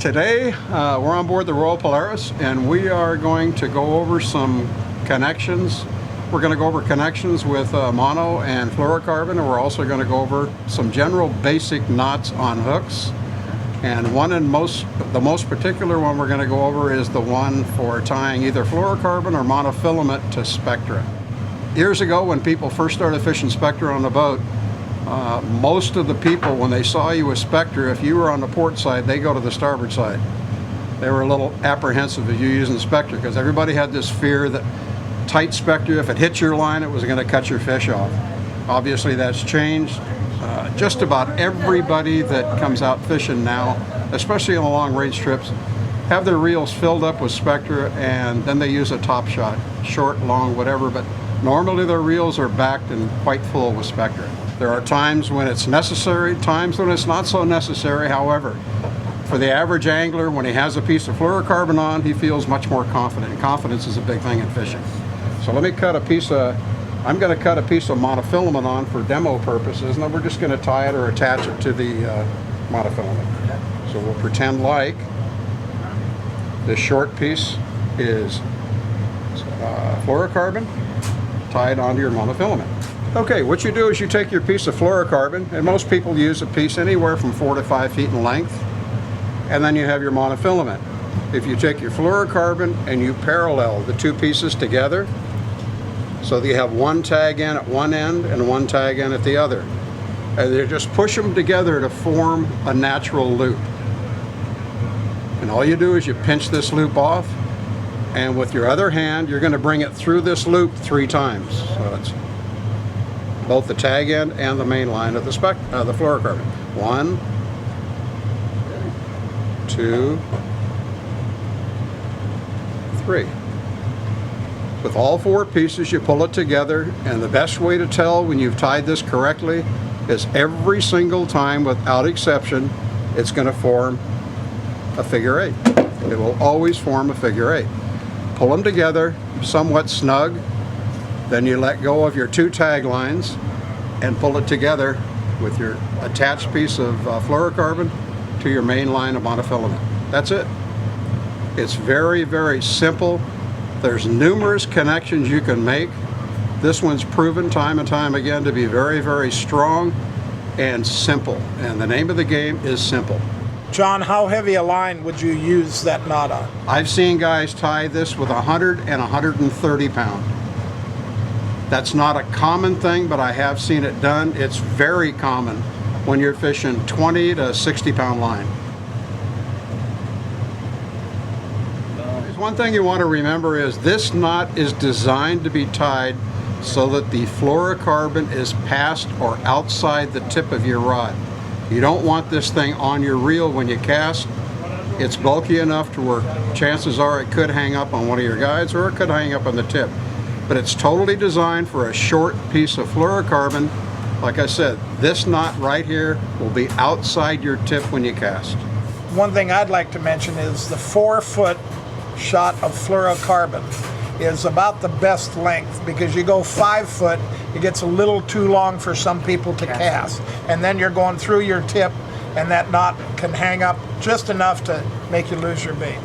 Today we're on board the Royal Polaris and we are going to go over some connections. We're going to go over connections with mono and fluorocarbon, and we're also going to go over some general basic knots on hooks. And the most particular one we're going to go over is the one for tying either fluorocarbon or monofilament to spectra. Years ago, when people first started fishing spectra on the boat, most of the people, when they saw you with spectra, if you were on the port side, they go to the starboard side. They were a little apprehensive of you using spectra because everybody had this fear that tight spectra, if it hit your line, it was going to cut your fish off. Obviously that's changed. Just about everybody that comes out fishing now, especially on the long range trips, have their reels filled up with spectra, and then they use a top shot, short, long, whatever, but normally their reels are backed and quite full with spectra. There are times when it's necessary, times when it's not so necessary. However, for the average angler, when he has a piece of fluorocarbon on, he feels much more confident. And confidence is a big thing in fishing. So let me I'm going to cut a piece of monofilament on for demo purposes, and then we're just going to tie it or attach it to the monofilament. So we'll pretend like this short piece is fluorocarbon tied onto your monofilament. Okay, what you do is you take your piece of fluorocarbon, and most people use a piece anywhere from 4 to 5 feet in length, and then you have your monofilament. If you take your fluorocarbon and you parallel the two pieces together, so that you have one tag end at one end and one tag end at the other, and you just push them together to form a natural loop. And all you do is you pinch this loop off, and with your other hand you're going to bring it through this loop 3 times. So it's both the tag end and the main line of the fluorocarbon. 1, 2, 3. With all 4 pieces, you pull it together, and the best way to tell when you've tied this correctly is every single time, without exception, it's going to form a figure 8. It will always form a figure 8. Pull them together somewhat snug, then you let go of your 2 tag lines and pull it together with your attached piece of fluorocarbon to your main line of monofilament. That's it. It's very, very simple. There's numerous connections you can make. This one's proven time and time again to be very, very strong and simple. And the name of the game is simple. John, how heavy a line would you use that knot on? I've seen guys tie this with 100 and 130 pound. That's not a common thing, but I have seen it done. It's very common when you're fishing 20 to 60 pound line. One thing you want to remember is this knot is designed to be tied so that the fluorocarbon is past or outside the tip of your rod. You don't want this thing on your reel when you cast. It's bulky enough to where chances are it could hang up on one of your guides or it could hang up on the tip. But it's totally designed for a short piece of fluorocarbon. Like I said, this knot right here will be outside your tip when you cast. One thing I'd like to mention is the 4-foot shot of fluorocarbon is about the best length, because you go 5 foot, it gets a little too long for some people to cast, and then you're going through your tip, and that knot can hang up just enough to make you lose your bait.